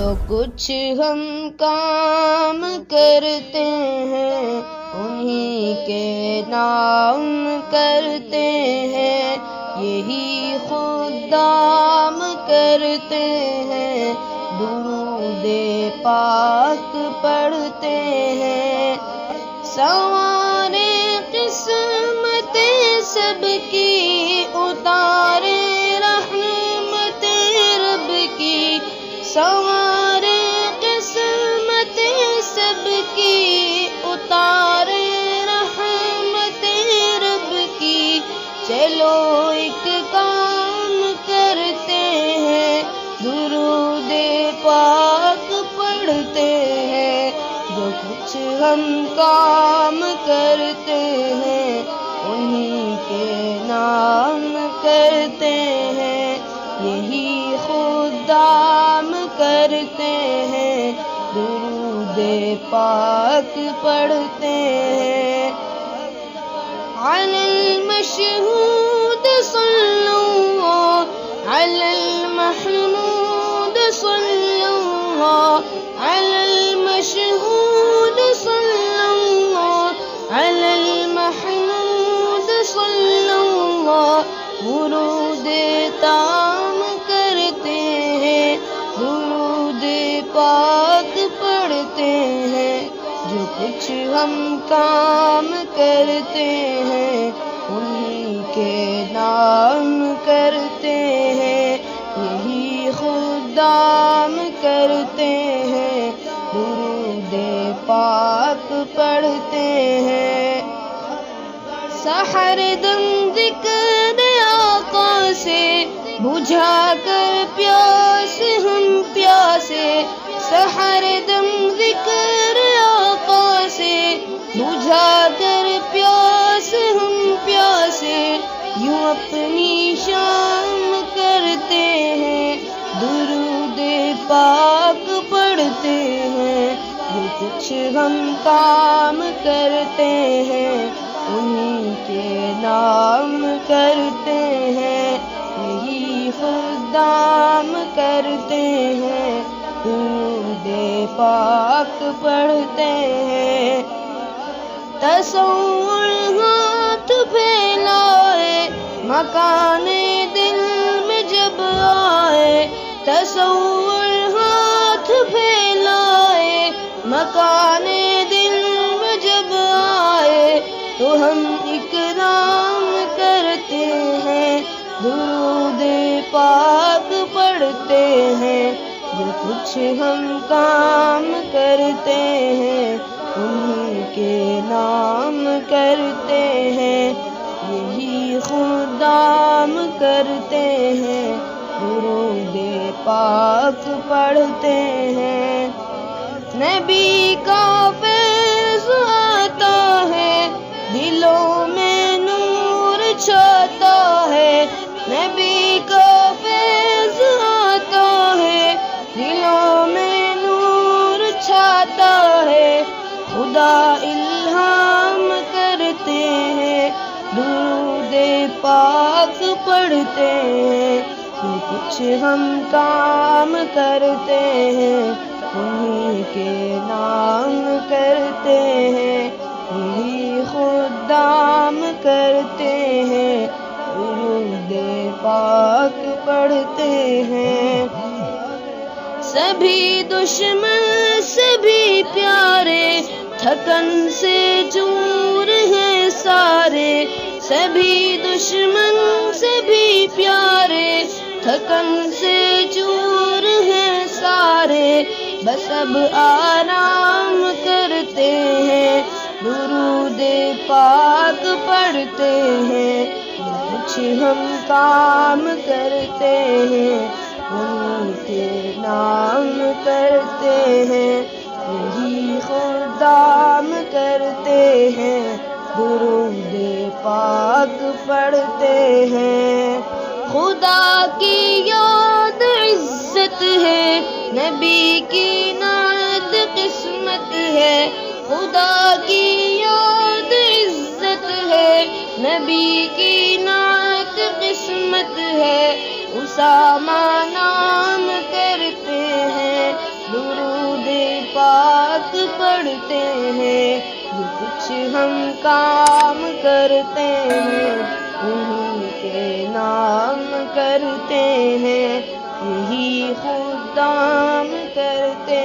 جو کچھ ہم کام کرتے ہیں انہی کے نام کرتے ہیں، یہی خدام کرتے ہیں، درود پاک پڑھتے ہیں، سنوارے قسمت سب کی، اتارے رحمت رب کی، سنوارے قسمت سب کی، اتارے رحمت رب کی، چلو ایک کام کرتے ہیں، درود پاک پڑھتے ہیں، جو کچھ ہم کام کرتے ہیں انہی کے نام کرتے ہیں، یہی خدام کرتے ہیں، درود پاک پڑھتے ہیں، علی المشہود صلو علی المحمود صلو علی المشہود صلو علی المحمود صلو، درود تام کرتے ہیں، درود پاک پڑھتے ہیں، جو کچھ ہم کام کرتے ہیں انہی کے نام کرتے ہیں، یہی خدام کرتے ہیں، درود پاک پڑھتے ہیں، سحر دم ذکر آقا سے بجھا کر پیاس ہم پیاسے، سحر دم ذکر آقا سے بجھا کر پیاس ہم پیاسے، یوں اپنی شام کرتے ہیں، درود پاک پڑھتے ہیں، جو کچھ ہم کام کرتے ہیں انہی کے نام کرتے ہیں، یہی خدام کرتے ہیں، درود پاک پڑھتے ہیں، تصور ہاتھ پھیلائے مکان دل میں جب آئے، تصور ہاتھ پھیلائے مکان دل میں جب آئے، تو ہم اکرام کرتے ہیں، درود پاک پڑھتے ہیں، جو کچھ ہم کام کرتے ہیں انہی کے نام کرتے ہیں، یہی خدام کرتے ہیں، درود پاک پڑھتے ہیں، نبی کا فیض آتا ہے دلوں میں نور چھاتا ہے، نبی کا فیض آتا ہے دلوں میں نور چھاتا ہے، خدا الہام کرتے ہیں، درود پاک پڑھتے ہیں، جو کچھ ہم کام کرتے ہیں انہی کے نام کرتے ہیں، یہی خدام کرتے ہیں، درود پاک پڑھتے ہیں، سبھی دشمن سبھی پیارے تھکن سے دور ہیں سارے، سبھی دشمن سبھی پیارے تھکن سے دور ہیں سارے، بس اب آرام کرتے ہیں، درود پاک پڑھتے ہیں، جو کچھ ہم کام کرتے ہیں انہی کے نام کرتے ہیں، یہی خدام کرتے ہیں، درود پاک پڑھتے ہیں، خدا کی یاد عزت ہے، نبی کی نعت قسمت ہے، خدا کی یاد عزت ہے، نبی کی نعت قسمت ہے، اسامہ نام کرتے ہیں، درود پاک پڑھتے ہیں، جو کچھ ہم کام کرتے ہیں انہی کے نام کرتے ہیں، یہی خود دام کرتے